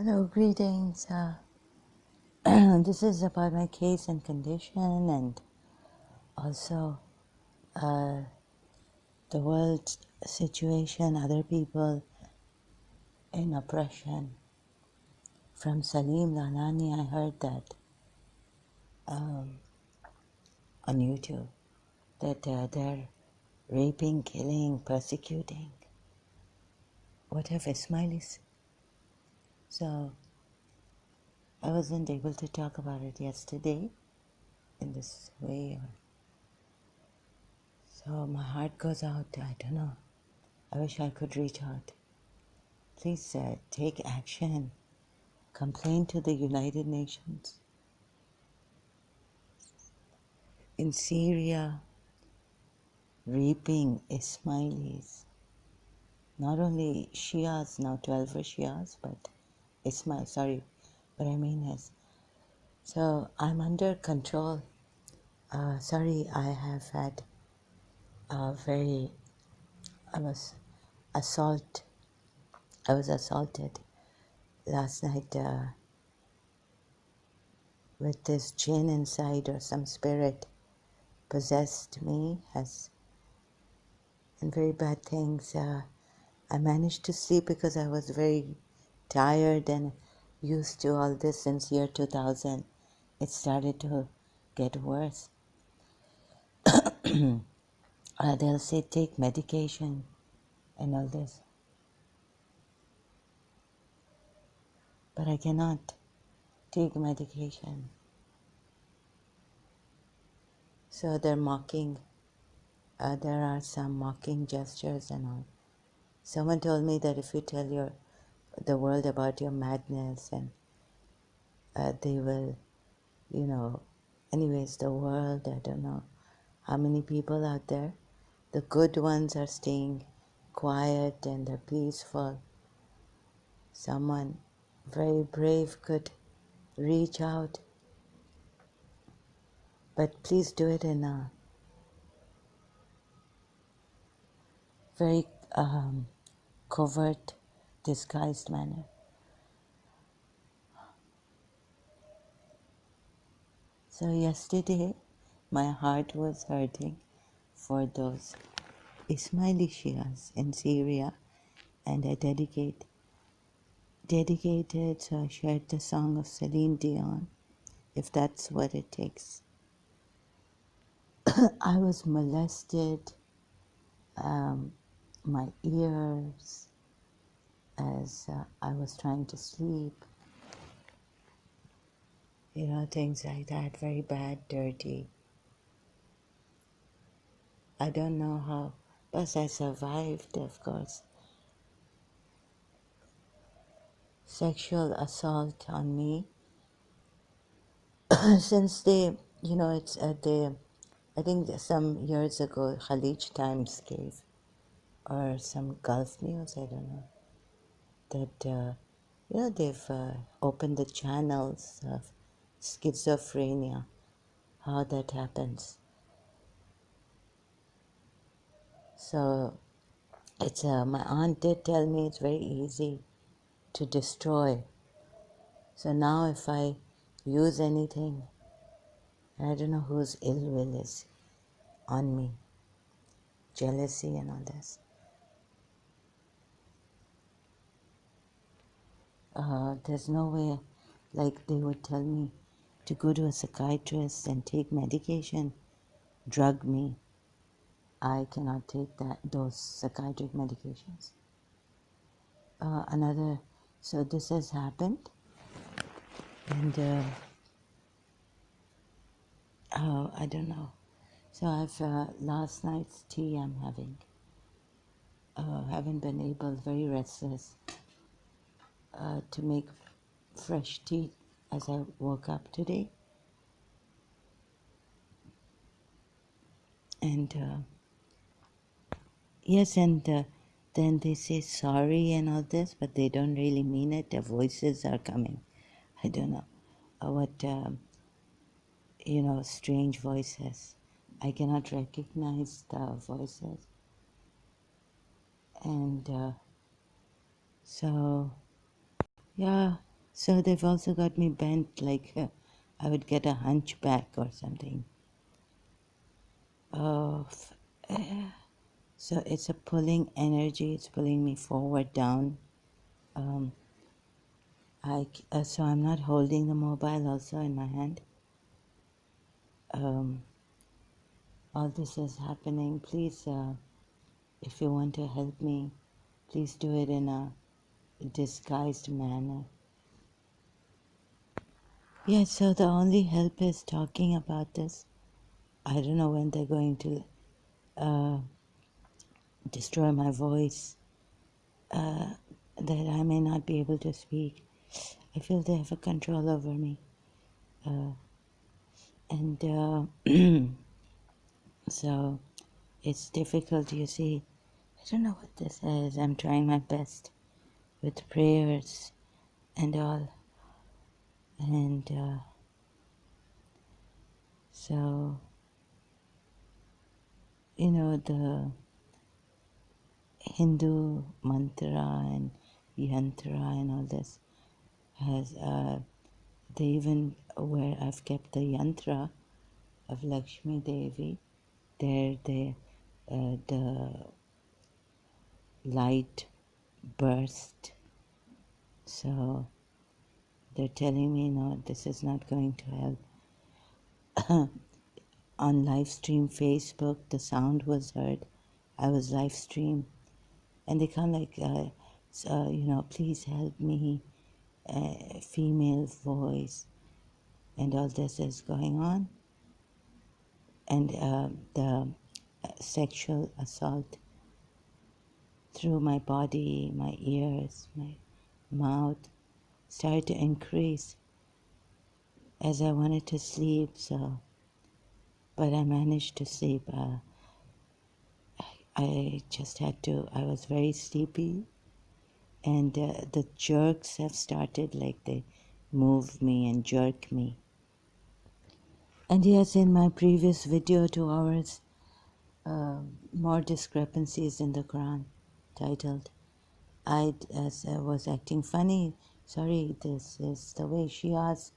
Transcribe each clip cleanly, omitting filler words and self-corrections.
Hello, greetings. This is about my case and condition, and also the world situation, other people in oppression. From Salim Lanani, I heard that on YouTube that they're raping, killing, persecuting, whatever, Ismailis. So I wasn't able to talk about it yesterday in this way. So my heart goes out. I don't know. I wish I could reach out. Please take action. Complain to the United Nations. In Syria, raping Ismailis. Not only Shias, now 12 are Shias, but Ismail, sorry, what I mean is. So I'm under control. Sorry, I have had I was assaulted last night with this jinn inside, or some spirit possessed me, and very bad things. I managed to sleep because I was very tired and used to all this since year 2000. It started to get worse. They'll say take medication and all this. But I cannot take medication. So they're mocking. There are some mocking gestures and all. Someone told me that if you tell the world about your madness, and they will, anyways, the world, I don't know how many people out there, the good ones are staying quiet and they're peaceful. Someone very brave could reach out, but please do it in a very covert, disguised manner. So yesterday, my heart was hurting for those Ismaili Shias in Syria, and I dedicated, so I shared the song of Celine Dion, if that's what it takes. I was molested, my ears, as I was trying to sleep, things like that, very bad, dirty. I don't know how, but I survived, of course. Sexual assault on me. Since it's I think some years ago, Khalij Times gave, or some Gulf News, I don't know, that, they've opened the channels of schizophrenia, how that happens. So it's my aunt did tell me it's very easy to destroy. So now if I use anything, I don't know whose ill will is on me, jealousy and all this. There's no way, like they would tell me to go to a psychiatrist and take medication, drug me. I cannot take those psychiatric medications. So this has happened, and I don't know. So I've last night's tea I'm having. Haven't been able, very restless, to make fresh tea as I woke up today. And yes, and then they say sorry and all this, but they don't really mean it. Their voices are coming. I don't know what, strange voices. I cannot recognize the voices. And so, yeah, So they've also got me bent like I would get a hunchback or something. Oh, so it's a pulling energy. It's pulling me forward, down. Um, so I'm not holding the mobile also in my hand. All this is happening. Please, if you want to help me, please do it in a disguised manner. Yeah, so the only help is talking about this. I don't know when they're going to destroy my voice, that I may not be able to speak. I feel they have a control over me. And so it's difficult, you see. I don't know what this is. I'm trying my best with prayers and all. And so, the Hindu mantra and yantra and all this has, they even, where I've kept the yantra of Lakshmi Devi, there the light burst. So they're telling me, no, this is not going to help. On live stream Facebook, the sound was heard. I was live stream, and they come like, please help me, female voice, and all this is going on, and the sexual assault through my body, my ears, my mouth started to increase as I wanted to sleep. So, but I managed to sleep. I just had to. I was very sleepy, and the jerks have started, like they move me and jerk me. And yes, in my previous video, 2 hours, more discrepancies in the Quran, titled, I was acting funny. Sorry, this is the way Shias.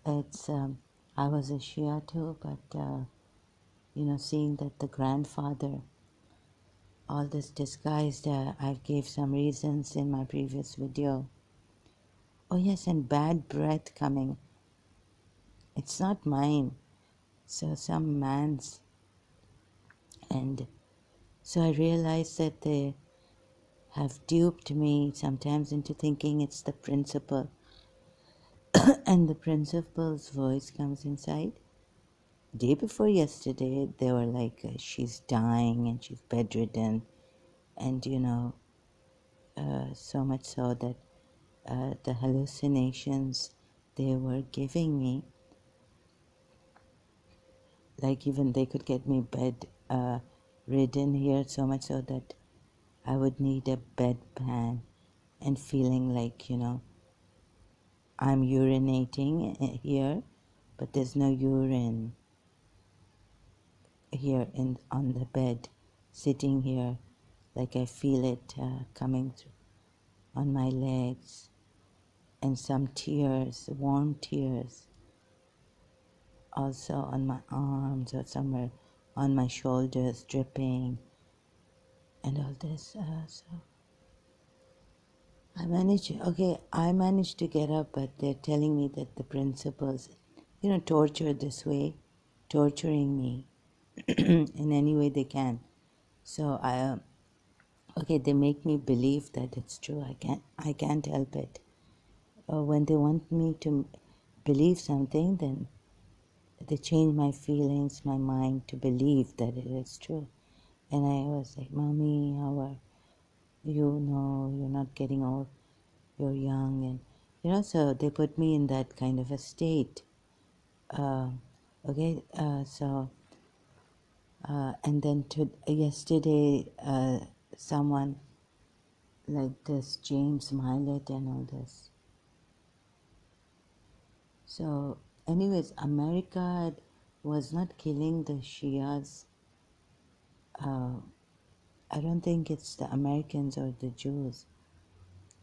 It's I was a Shia too, but seeing that the grandfather, all this disguised, I gave some reasons in my previous video. Oh yes, and bad breath coming. It's not mine, so some man's. And so I realized that they have duped me sometimes into thinking it's the principal. And the principal's voice comes inside. Day before yesterday, they were like, she's dying and she's bedridden. And, so much so that the hallucinations they were giving me, like even they could get me bed ridden here, so much so that I would need a bedpan and feeling like, I'm urinating here, but there's no urine here on the bed, sitting here, like I feel it coming through on my legs, and some tears, warm tears, also on my arms or somewhere on my shoulders, dripping, and all this. So I managed to get up, but they're telling me that the principals, torture this way, torturing me in any way they can. So they make me believe that it's true. I can't help it. When they want me to believe something, then they change my feelings, my mind to believe that it is true. And I was like, Mommy, how are you? No, you're not getting old. You're young. And, so they put me in that kind of a state. And then yesterday, someone like this, James Milet and all this. So, anyways, America was not killing the Shias. I don't think it's the Americans or the Jews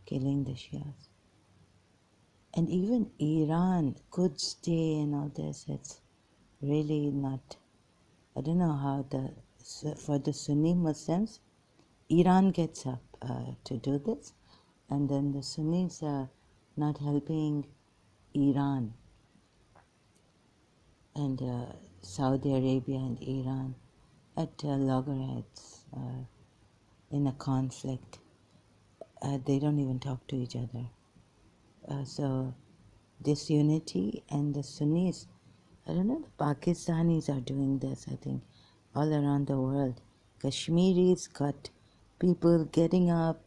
killing the Shias. And even Iran could stay and all this. It's really not. I don't know how for the Sunni Muslims, Iran gets up to do this, and then the Sunnis are not helping Iran and Saudi Arabia and Iran at loggerheads in a conflict. They don't even talk to each other. So disunity, and the Sunnis, I don't know, the Pakistanis are doing this, I think, all around the world. Kashmiris got people getting up,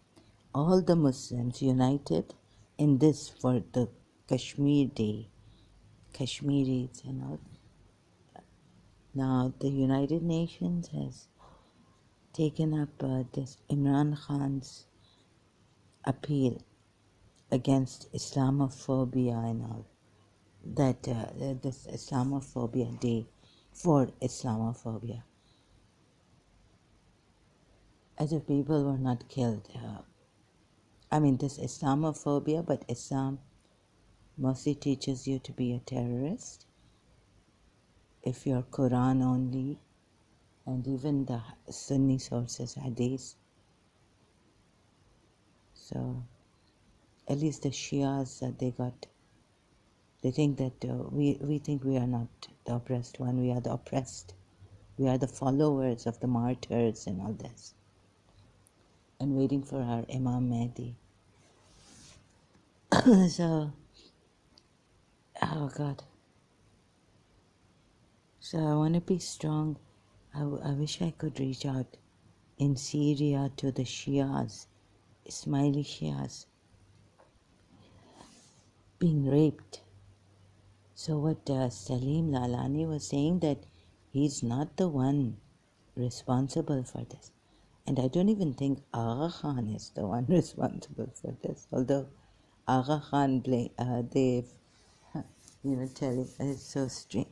all the Muslims united in this for the Kashmir Day, Kashmiris and all. Now the United Nations has taken up this Imran Khan's appeal against Islamophobia and all. That this Islamophobia Day for Islamophobia, as if people were not killed. I mean, this Islamophobia, but Islam mostly teaches you to be a terrorist if you're Quran only, and even the Sunni sources, Hadith. So, at least the Shias, they think that we think we are not the oppressed one, we are the oppressed. We are the followers of the martyrs and all this, and waiting for our Imam Mahdi. So, oh God. So I want to be strong. I wish I could reach out in Syria to the Shias, Ismaili Shias, being raped. So what Salim Lalani was saying, that he's not the one responsible for this. And I don't even think Agha Khan is the one responsible for this. Although Agha Khan, they've, telling, it's so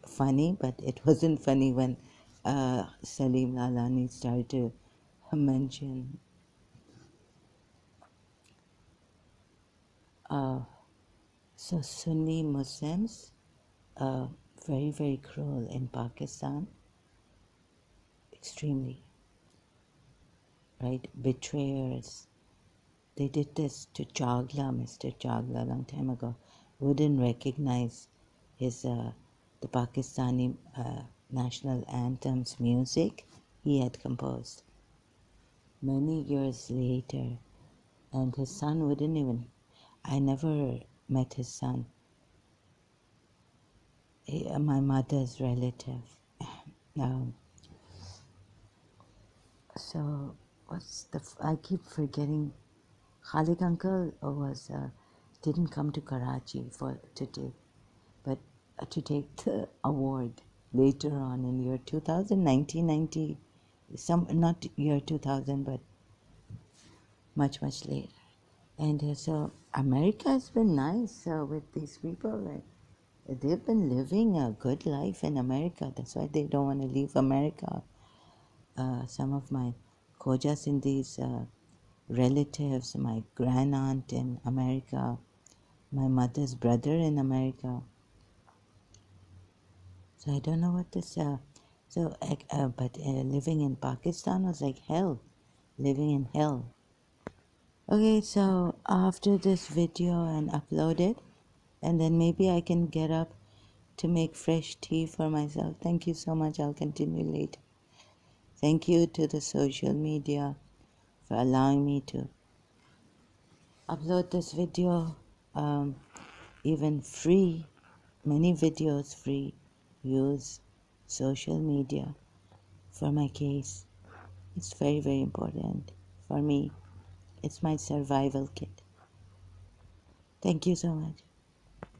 funny, but it wasn't funny when Salim Lalani started to mention so Sunni Muslims, very, very cruel in Pakistan, extremely, right? Betrayers. They did this to Chagla, Mr. Chagla, a long time ago. Wouldn't recognize his the Pakistani national anthem's music he had composed many years later, and his son wouldn't even. I never met his son. My mother's relative. Um, so what's I keep forgetting. Khalid uncle didn't come to Karachi for today, but to take the award later on in year 2000, 1990, not year 2000, but much, much later. And so America has been nice with these people. They've been living a good life in America. That's why they don't want to leave America. Some of my Khoja Sindhis relatives, my grandaunt in America, my mother's brother in America. So I don't know what this. But living in Pakistan was like hell, living in hell. Okay, so after this video and upload it, and then maybe I can get up to make fresh tea for myself. Thank you so much. I'll continue later. Thank you to the social media for allowing me to upload this video, even free, many videos free. Use social media for my case. It's very, very important for me. It's my survival kit. Thank you so much.